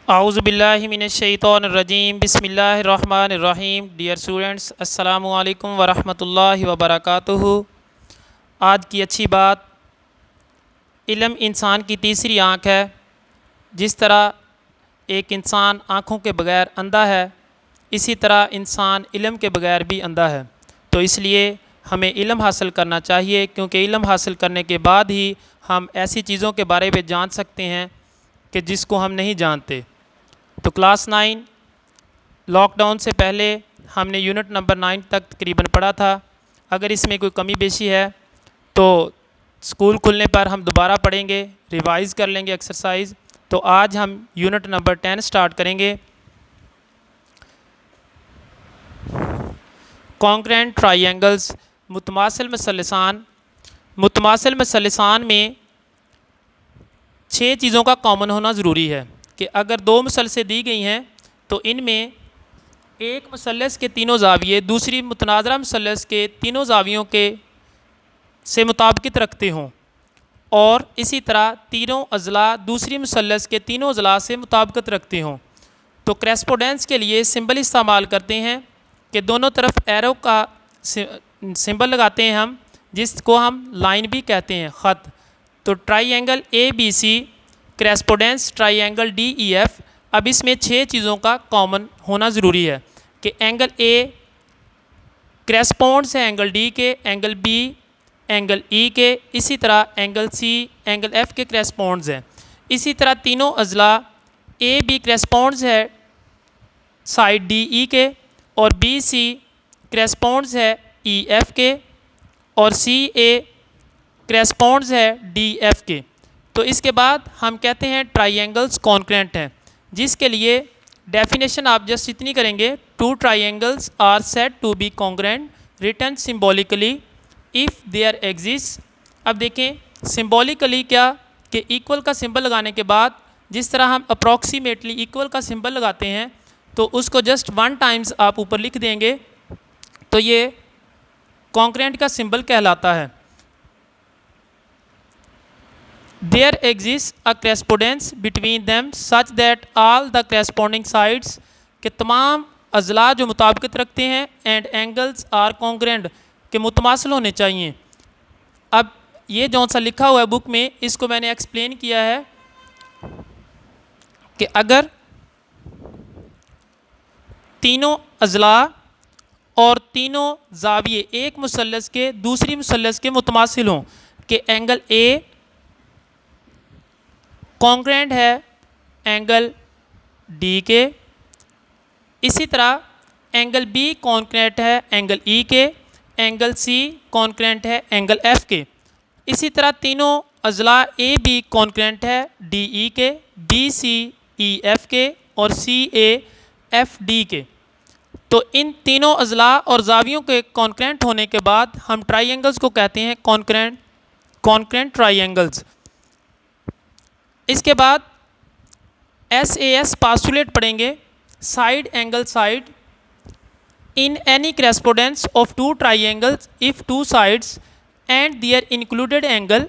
आऊज़ुबिल्लाहिमिनश्शैतानिर्रजीम बिस्मिल्लाहिर्रहमानिर्रहीम। Dear students, अस्सलामु अलैकुम वरहमतुल्लाहि वबरकातुहू। आज की अच्छी बात, इल्म इंसान की तीसरी आँख है। जिस तरह एक इंसान आँखों के बग़ैर अंधा है, इसी तरह इंसान इल्म के बग़ैर भी अंधा है। तो इसलिए हमें इल्म हासिल करना चाहिए, क्योंकि इल्म हासिल करने के बाद ही हम ऐसी चीज़ों के बारे में जान सकते हैं कि जिसको हम नहीं जानते। तो क्लास 9 लॉकडाउन से पहले हमने यूनिट नंबर 9 तक तकरीबन पढ़ा था। अगर इसमें कोई कमी बेशी है तो स्कूल खुलने पर हम दोबारा पढ़ेंगे, रिवाइज़ कर लेंगे एक्सरसाइज। तो आज हम यूनिट नंबर 10 स्टार्ट करेंगे। कॉन्ग्रुएंट ट्राइएंगल्स, मुतमासिल मुसल्लसान। मुतमासिल मुसल्लसान में 6 चीज़ों का कॉमन होना ज़रूरी है कि अगर 2 मुसल्लसें दी गई हैं तो इनमें एक मुसल्लस के तीनों ज़ाविये दूसरी मुतनाज़रा मुसल्लस के तीनों ज़ावियों के से मुताबिकत रखते हों, और इसी तरह तीनों अज़ला दूसरी मुसल्लस के तीनों अज़ला से मुताबिकत रखते हों। तो करेस्पोंडेंस के लिए सिंबल इस्तेमाल करते हैं कि दोनों तरफ एरो का सिंबल लगाते हैं हम, जिसको हम लाइन भी कहते हैं, ख़त। तो ट्राइएंगल ABC करेस्पोंडेंस ट्राइएंगल DEF। अब इसमें 6 चीज़ों का कॉमन होना ज़रूरी है कि एंगल A करेस्पोंड्स है एंगल D के, एंगल B एंगल E के, इसी तरह एंगल C एंगल F के करेस्पोंड्स है। इसी तरह तीनों अज़ला AB करेस्पोंड्स है साइड DE के, और BC करेस्पोंड्स है EF के, और CA करेस्पोंड्स है DF के। तो इसके बाद हम कहते हैं ट्राइएंगल्स कॉन्ग्रुएंट हैं, जिसके लिए डेफिनेशन आप जस्ट इतनी करेंगे, 2 triangles are said to be congruent written symbolically if there exist. अब देखें सिम्बॉलिकली क्या, कि इक्वल का सिंबल लगाने के बाद जिस तरह हम अप्रॉक्सीमेटली इक्वल का सिंबल लगाते हैं, तो उसको जस्ट 1 टाइम्स आप ऊपर लिख देंगे तो ये कॉन्ग्रुएंट का सिंबल कहलाता है। There exists a correspondence between them such that all the corresponding sides के तमाम अज़ला जो मुताबिकत रखते हैं एंड एंगल्स आर कॉन्ग्रुएंट के मुतमासिल होने चाहिए। अब ये जौन सा लिखा हुआ है बुक में, इसको मैंने एक्सप्लेन किया है कि अगर तीनों अज़ला और तीनों ज़ाविये एक मुसल्लस के दूसरी मुसल्लस के मुतमासिल हों, कि एंगल A कॉन्ग्रुएंट है एंगल D के, इसी तरह एंगल B कॉन्ग्रुएंट है एंगल E के, एंगल C कॉन्ग्रुएंट है एंगल F के। इसी तरह तीनों अज़ला AB कॉन्ग्रुएंट है DE के, BC EF के, और CA FD के। तो इन तीनों अज़ला और ज़ावियों के कॉन्ग्रुएंट होने के बाद हम ट्राइएंगल्स को कहते हैं कॉन्ग्रुएंट ट्राइएंगल्स। इसके बाद SAS पास्टुलेट पढ़ेंगे, side angle side in any correspondence of 2 triangles if 2 sides and their included angle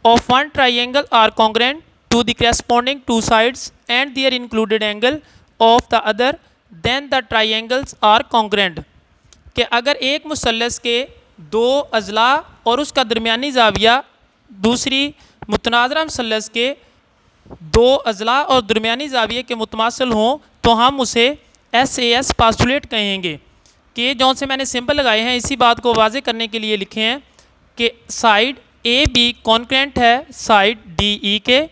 of 1 triangle are congruent to the corresponding 2 sides and their included angle of the other then the triangles are congruent. कि अगर एक मुसल्लस के 2 अज़ला और उसका दरमियानी ज़ाविया दूसरी मुतनाज़रा मुसल्लस के 2 अज़ला और दरमियानी ज़ाविये के मुतमासिल हों, तो हम उसे SAS पास्टुलेट कहेंगे। कि जौन से मैंने सिंबल लगाए हैं, इसी बात को वाज़े करने के लिए लिखे हैं कि साइड AB कॉन्ग्रुएंट है साइड DE के,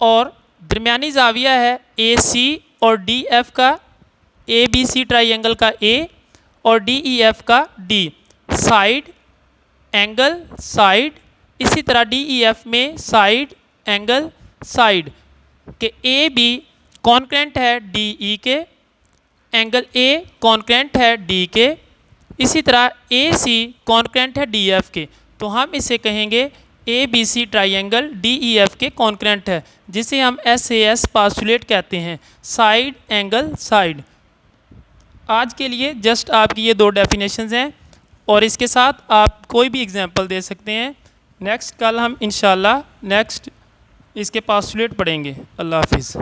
और दरमियानी ज़ाविया है AC और DF का, ABC ट्राइएंगल का A और DEF का D। साइड एंगल साइड, इसी तरह DEF में साइड एंगल साइड, के AB कॉन्ग्रुएंट है DE के, एंगल A कॉन्ग्रुएंट है D के, इसी तरह AC कॉन्ग्रुएंट है DF के। तो हम इसे कहेंगे ABC ट्राइएंगल DEF के कॉन्ग्रुएंट है, जिसे हम SAS पास्टुलेट कहते हैं, साइड एंगल साइड। आज के लिए जस्ट आपकी ये 2 डेफिनेशंस हैं, और इसके साथ आप कोई भी एग्जांपल दे सकते हैं। नेक्स्ट कल हम इंशाल्लाह नेक्स्ट इसके पास्टुलेट पढ़ेंगे। अल्लाह हाफिज़।